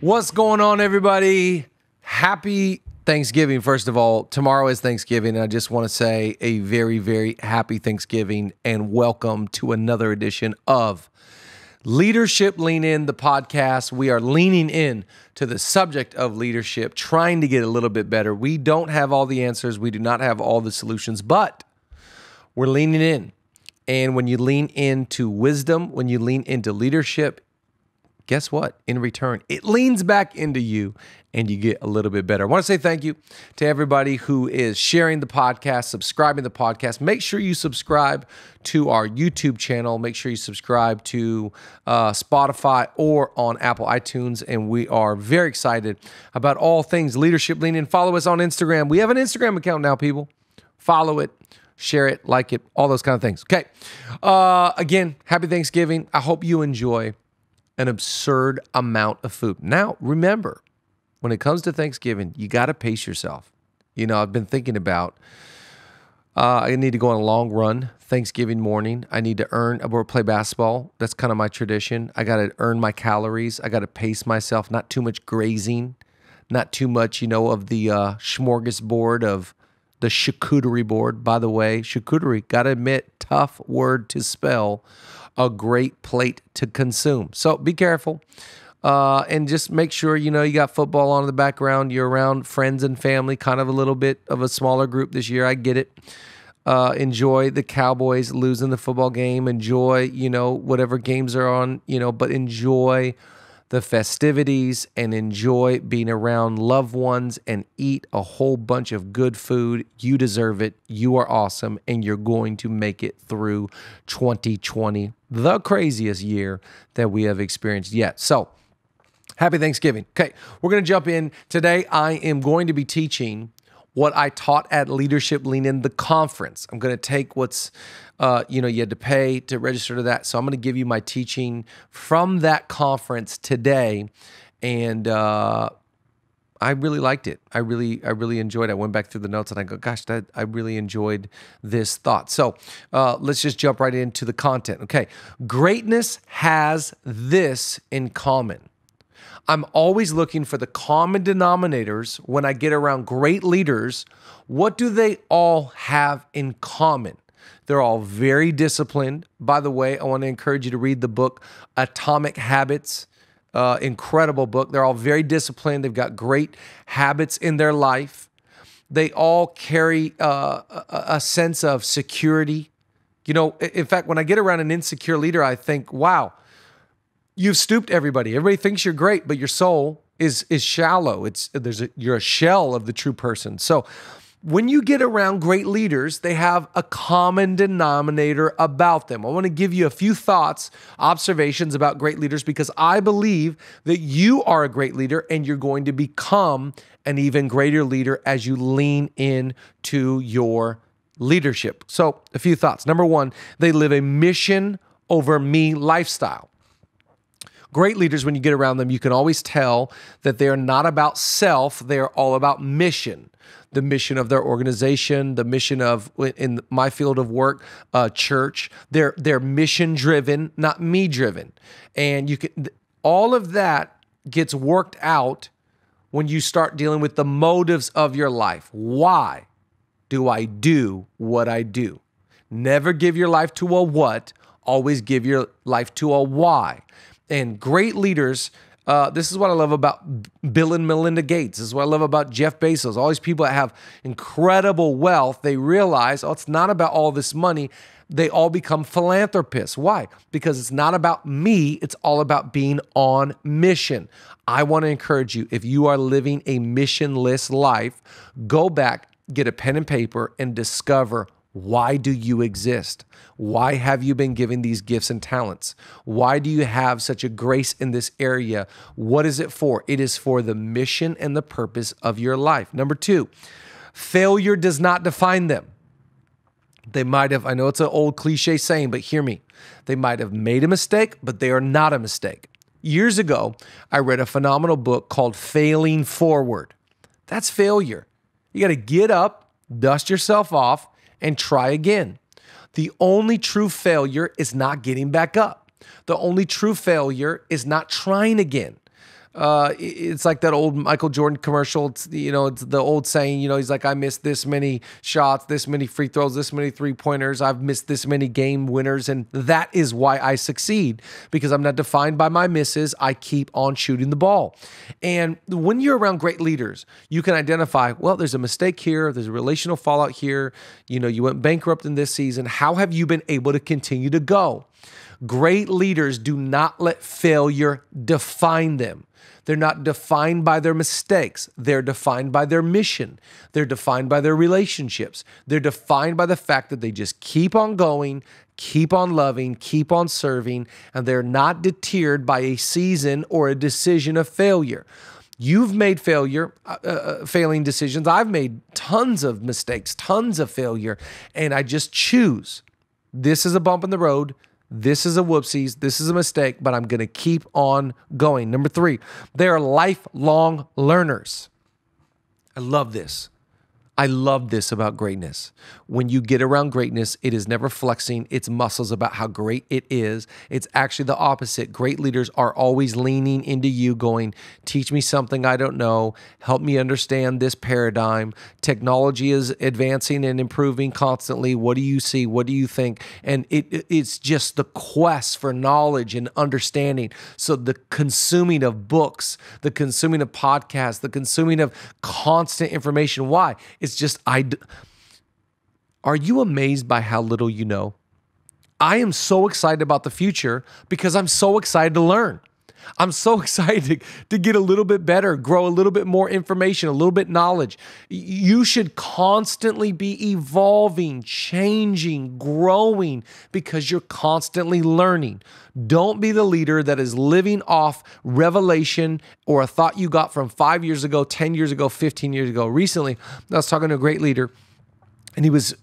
What's going on, everybody? Happy Thanksgiving, first of all. Tomorrow is Thanksgiving, and I just want to say a very, very happy Thanksgiving and welcome to another edition of Leadership Lean In, the podcast. We are leaning in to the subject of leadership, trying to get a little bit better. We don't have all the answers. We do not have all the solutions, but we're leaning in. And when you lean into wisdom, when you lean into leadership, guess what? In return, it leans back into you and you get a little bit better. I want to say thank you to everybody who is sharing the podcast, subscribing to the podcast. Make sure you subscribe to our YouTube channel. Make sure you subscribe to Spotify or on Apple iTunes. And we are very excited about all things Leadership Lean In. Follow us on Instagram. We have an Instagram account now, people. Follow it. Share it, like it, all those kind of things. Okay. Again, happy Thanksgiving. I hope you enjoy an absurd amount of food. Now, remember, when it comes to Thanksgiving, you got to pace yourself. You know, I've been thinking about, I need to go on a long run Thanksgiving morning. I need to earn, or play basketball. That's kind of my tradition. I got to earn my calories. I got to pace myself, not too much grazing, not too much, of the smorgasbord of the charcuterie board. By the way, charcuterie, got to admit, tough word to spell, a great plate to consume. So be careful and just make sure, you got football on in the background. You're around friends and family, kind of a little bit of a smaller group this year. I get it. Enjoy the Cowboys losing the football game. Enjoy, whatever games are on, but enjoy the festivities and enjoy being around loved ones and eat a whole bunch of good food. You deserve it. You are awesome, and you're going to make it through 2020, the craziest year that we have experienced yet. So, happy Thanksgiving. Okay, we're going to jump in. Today, I am going to be teaching what I taught at Leadership Lean In, the conference. I'm going to take what's, you had to pay to register to that. So I'm going to give you my teaching from that conference today. And I really liked it. I really enjoyed it. I went back through the notes and I go, gosh, I really enjoyed this thought. So let's just jump right into the content. Okay. Greatness has this in common. I'm always looking for the common denominators when I get around great leaders. What do they all have in common? They're all very disciplined. By the way, I want to encourage you to read the book, Atomic Habits. Incredible book. They're all very disciplined. They've got great habits in their life. They all carry a sense of security. In fact, when I get around an insecure leader, I think, wow, you've stooped everybody. Everybody thinks you're great, but your soul is shallow. You're a shell of the true person. So when you get around great leaders, they have a common denominator about them. I want to give you a few thoughts, observations about great leaders, because I believe that you are a great leader and you're going to become an even greater leader as you lean into your leadership. So a few thoughts. Number one, they live a mission over me lifestyle. Great leaders, when you get around them, you can always tell that they are not about self. They are all about mission. The mission of their organization, the mission of, in my field of work, church. They're mission driven, not me driven. And all of that gets worked out when you start dealing with the motives of your life. Why do I do what I do? Never give your life to a what, always give your life to a why. And great leaders, this is what I love about Bill and Melinda Gates. This is what I love about Jeff Bezos. All these people that have incredible wealth, they realize, it's not about all this money. They all become philanthropists. Why? Because it's not about me. It's all about being on mission. I want to encourage you, if you are living a missionless life, go back, get a pen and paper, and discover, why do you exist? Why have you been given these gifts and talents? Why do you have such a grace in this area? What is it for? It is for the mission and the purpose of your life. Number two, failure does not define them. They might have, I know it's an old cliche saying, but hear me. They might have made a mistake, but they are not a mistake. Years ago, I read a phenomenal book called Failing Forward. That's failure. You got to get up, dust yourself off, and try again. The only true failure is not getting back up. The only true failure is not trying again. It's like that old Michael Jordan commercial. It's the old saying, he's like, I missed this many shots, this many free throws, this many 3-pointers. I've missed this many game winners. And that is why I succeed, because I'm not defined by my misses. I keep on shooting the ball. And when you're around great leaders, you can identify, well, there's a mistake here. There's a relational fallout here. You went bankrupt in this season. How have you been able to continue to go? Great leaders do not let failure define them. They're not defined by their mistakes. They're defined by their mission. They're defined by their relationships. They're defined by the fact that they just keep on going, keep on loving, keep on serving, and they're not deterred by a season or a decision of failure. You've made failing decisions. I've made tons of mistakes, tons of failure, and I just choose. This is a bump in the road. This is a whoopsies. This is a mistake, but I'm going to keep on going. Number 3, they are lifelong learners. I love this. I love this about greatness. When you get around greatness, it is never flexing its muscles about how great it is. It's actually the opposite. Great leaders are always leaning into you, going, teach me something I don't know. Help me understand this paradigm. Technology is advancing and improving constantly. What do you see? What do you think? And it's just the quest for knowledge and understanding. So the consuming of books, the consuming of podcasts, the consuming of constant information. Why? It's just, are you amazed by how little you know? I am so excited about the future because I'm so excited to learn. I'm so excited to get a little bit better, grow a little bit more information, a little bit knowledge. You should constantly be evolving, changing, growing, because you're constantly learning. Don't be the leader that is living off revelation or a thought you got from 5 years ago, 10 years ago, 15 years ago. Recently, I was talking to a great leader, and he was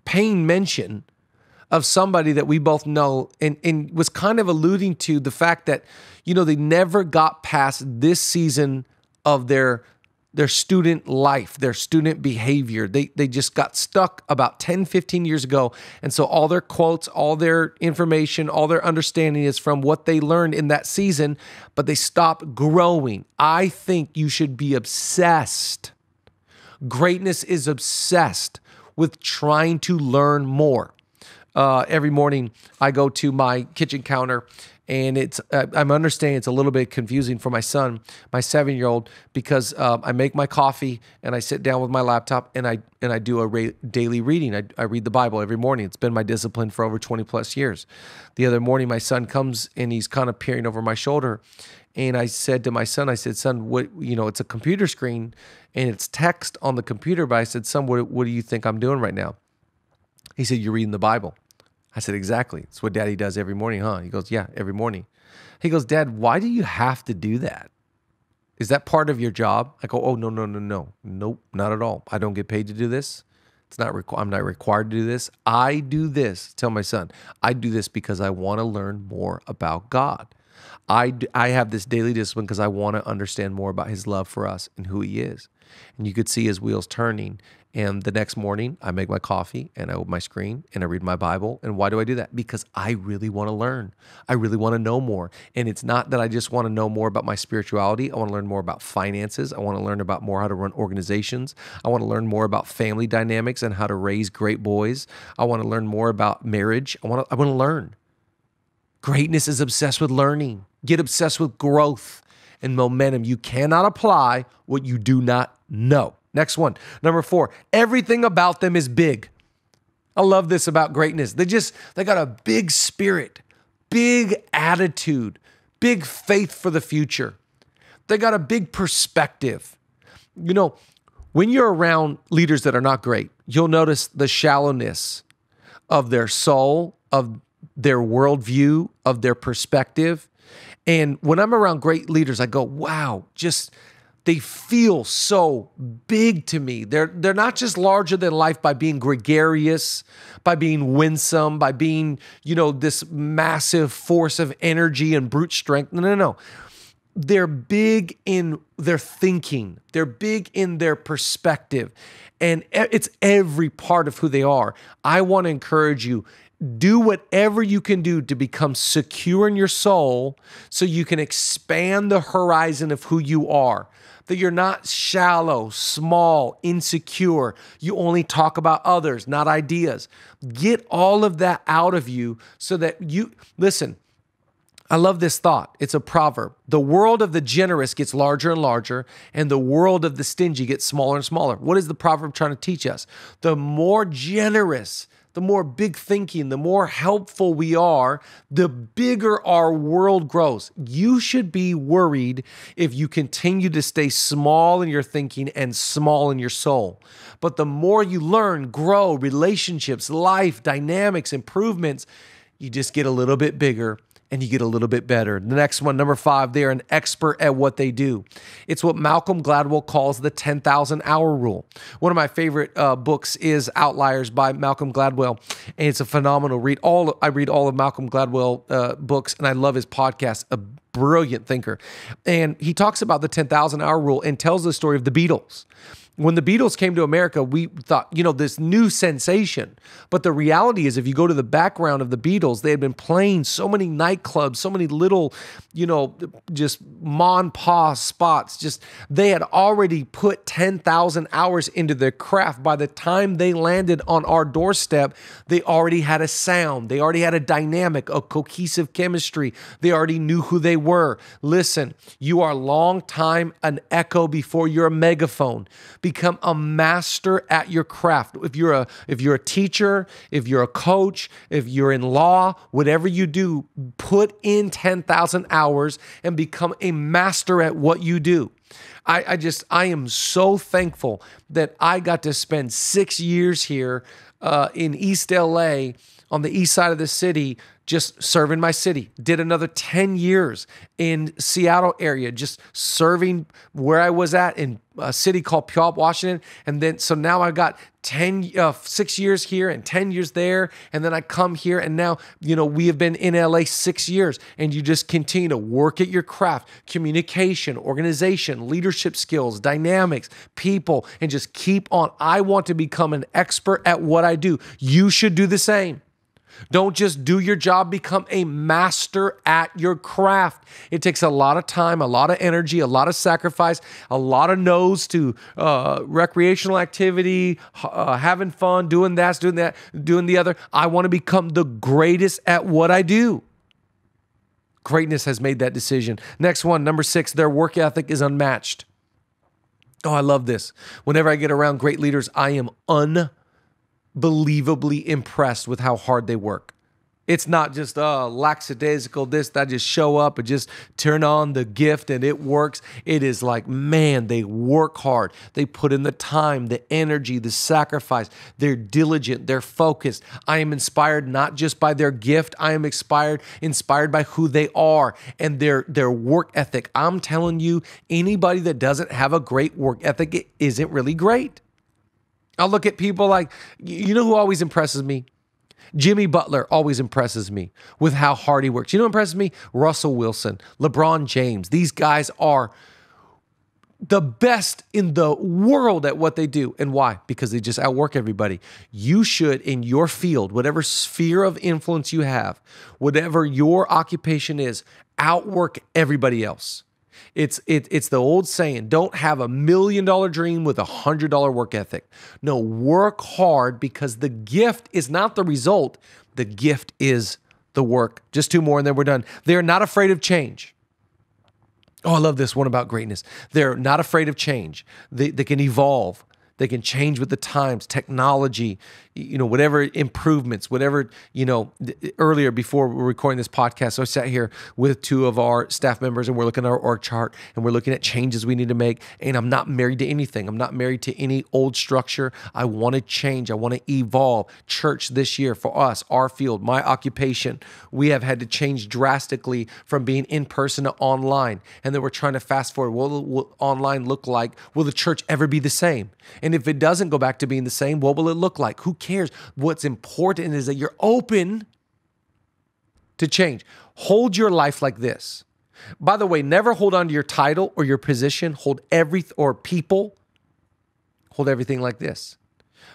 paying mention of somebody that we both know, and was kind of alluding to the fact that, they never got past this season of their student life, their student behavior. They just got stuck about 10, 15 years ago. And so all their quotes, all their information, all their understanding is from what they learned in that season, but they stopped growing. I think you should be obsessed. Greatness is obsessed with trying to learn more. Every morning I go to my kitchen counter, and I'm understanding it's a little bit confusing for my son, my 7-year-old, because I make my coffee and I sit down with my laptop and I do a daily reading. I read the Bible every morning. It's been my discipline for over 20 plus years. The other morning, my son comes and he's kind of peering over my shoulder, and I said to my son, son, what, it's a computer screen and it's text on the computer, but I said, son, what do you think I'm doing right now? He said, you're reading the Bible. I said, exactly. It's what Daddy does every morning, huh? He goes, yeah, every morning. He goes, Dad, why do you have to do that? Is that part of your job? I go, oh, no. Nope, not at all. I don't get paid to do this. I'm not required to do this. I do this. Tell my son, I do this because I want to learn more about God. I have this daily discipline because I want to understand more about his love for us and who he is. And you could see his wheels turning. And the next morning, I make my coffee and I open my screen and I read my Bible. And why do I do that? Because I really want to learn. I really want to know more. And it's not that I just want to know more about my spirituality. I want to learn more about finances. I want to learn about more how to run organizations. I want to learn more about family dynamics and how to raise great boys. I want to learn more about marriage. I want to learn. Greatness is obsessed with learning. Get obsessed with growth and momentum. You cannot apply what you do not know. Next one, number 4, everything about them is big. I love this about greatness. They got a big spirit, big attitude, big faith for the future. They got a big perspective. When you're around leaders that are not great, you'll notice the shallowness of their soul, of their worldview, of their perspective. And when I'm around great leaders, I go, wow, they feel so big to me. They're not just larger than life by being gregarious, by being winsome, by being, this massive force of energy and brute strength. No. They're big in their thinking. They're big in their perspective. And it's every part of who they are. I want to encourage you, do whatever you can do to become secure in your soul so you can expand the horizon of who you are. That you're not shallow, small, insecure. You only talk about others, not ideas. Get all of that out of you so that listen, I love this thought. It's a proverb. The world of the generous gets larger and larger, and the world of the stingy gets smaller and smaller. What is the proverb trying to teach us? The more generous, the more big thinking, the more helpful we are, the bigger our world grows. You should be worried if you continue to stay small in your thinking and small in your soul. But the more you learn, grow, relationships, life, dynamics, improvements, you just get a little bit bigger and you get a little bit better. The next one, number 5, they're an expert at what they do. It's what Malcolm Gladwell calls the 10,000 hour rule. One of my favorite books is Outliers by Malcolm Gladwell, and it's a phenomenal read. I read all of Malcolm Gladwell books, and I love his podcast, a brilliant thinker. And he talks about the 10,000 hour rule and tells the story of the Beatles. When the Beatles came to America, we thought, this new sensation. But the reality is, if you go to the background of the Beatles, they had been playing so many nightclubs, so many little, just ma and pa spots. They had already put 10,000 hours into their craft. By the time they landed on our doorstep, they already had a sound. They already had a dynamic, a cohesive chemistry. They already knew who they were. Listen, you are a long time an echo before you're a megaphone. Become a master at your craft. If you're a teacher, if you're a coach, if you're in law, whatever you do, put in 10,000 hours and become a master at what you do. I am so thankful that I got to spend 6 years here in East LA on the east side of the city, just serving my city. Did another 10 years in Seattle area, just serving where I was at in a city called Puyallup, Washington. And then, so now I've got 6 years here and 10 years there. And then I come here and now, we have been in LA 6 years, and you just continue to work at your craft, communication, organization, leadership skills, dynamics, people, and just keep on. I want to become an expert at what I do. You should do the same. Don't just do your job, become a master at your craft. It takes a lot of time, a lot of energy, a lot of sacrifice, a lot of no's to recreational activity, having fun, doing that, doing the other. I want to become the greatest at what I do. Greatness has made that decision. Next one, number 6, their work ethic is unmatched. Oh, I love this. Whenever I get around great leaders, I am unbelievably impressed with how hard they work. It's not just lackadaisical, that just show up and just turn on the gift and it works. It is like, man, they work hard. They put in the time, the energy, the sacrifice. They're diligent. They're focused. I am inspired not just by their gift. I am inspired by who they are and their work ethic. I'm telling you, anybody that doesn't have a great work ethic isn't really great. I'll look at people like, who always impresses me? Jimmy Butler always impresses me with how hard he works. You know what impresses me? Russell Wilson, LeBron James. These guys are the best in the world at what they do. And why? Because they just outwork everybody. You should, in your field, whatever sphere of influence you have, whatever your occupation is, outwork everybody else. It's the old saying, don't have $1 million dream with $100 work ethic. No, work hard because the gift is not the result. The gift is the work. Just 2 more and then we're done. They're not afraid of change. Oh, I love this one about greatness. They're not afraid of change. They can evolve. They can change with the times, technology, whatever improvements, whatever, earlier before we were recording this podcast, so I sat here with 2 of our staff members and we're looking at our org chart and we're looking at changes we need to make. And I'm not married to anything. I'm not married to any old structure. I want to change. I want to evolve. Church this year for us, our field, my occupation, we have had to change drastically from being in person to online. And then we're trying to fast forward. What will online look like? Will the church ever be the same? And if it doesn't go back to being the same, what will it look like? Who cares? What's important is that you're open to change. Hold your life like this. By the way, never hold on to your title or your position. Hold everything like this.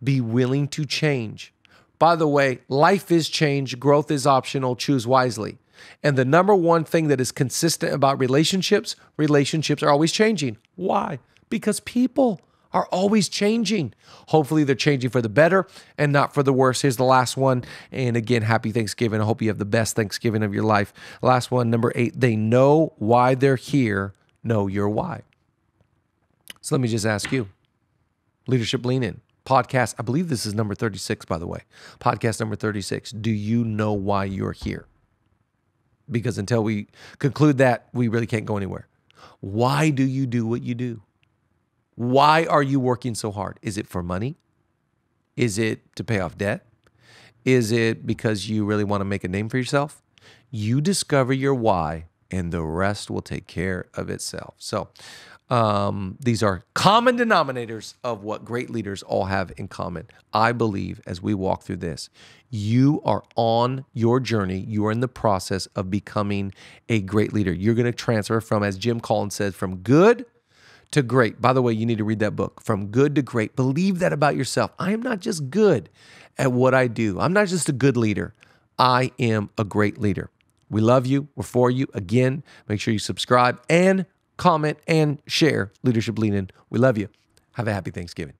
Be willing to change. By the way, life is change, growth is optional, choose wisely. And the number one thing that is consistent about relationships are always changing. Why? Because people are always changing. Hopefully they're changing for the better and not for the worse. Here's the last one. And again, happy Thanksgiving. I hope you have the best Thanksgiving of your life. Last one, number 8, they know why they're here. Know your why. So let me just ask you, Leadership Lean In podcast. I believe this is number 36, by the way. Podcast number 36. Do you know why you're here? Because until we conclude that, we really can't go anywhere. Why do you do what you do? Why are you working so hard? Is it for money? Is it to pay off debt? Is it because you really want to make a name for yourself? You discover your why, and the rest will take care of itself. So these are common denominators of what great leaders all have in common. I believe as we walk through this, you are on your journey. You are in the process of becoming a great leader. You're going to transfer from, as Jim Collins says, from good to great. By the way, you need to read that book, From Good to Great. Believe that about yourself. I am not just good at what I do. I'm not just a good leader. I am a great leader. We love you. We're for you. Again, make sure you subscribe and comment and share Leadership Lean In. We love you. Have a happy Thanksgiving.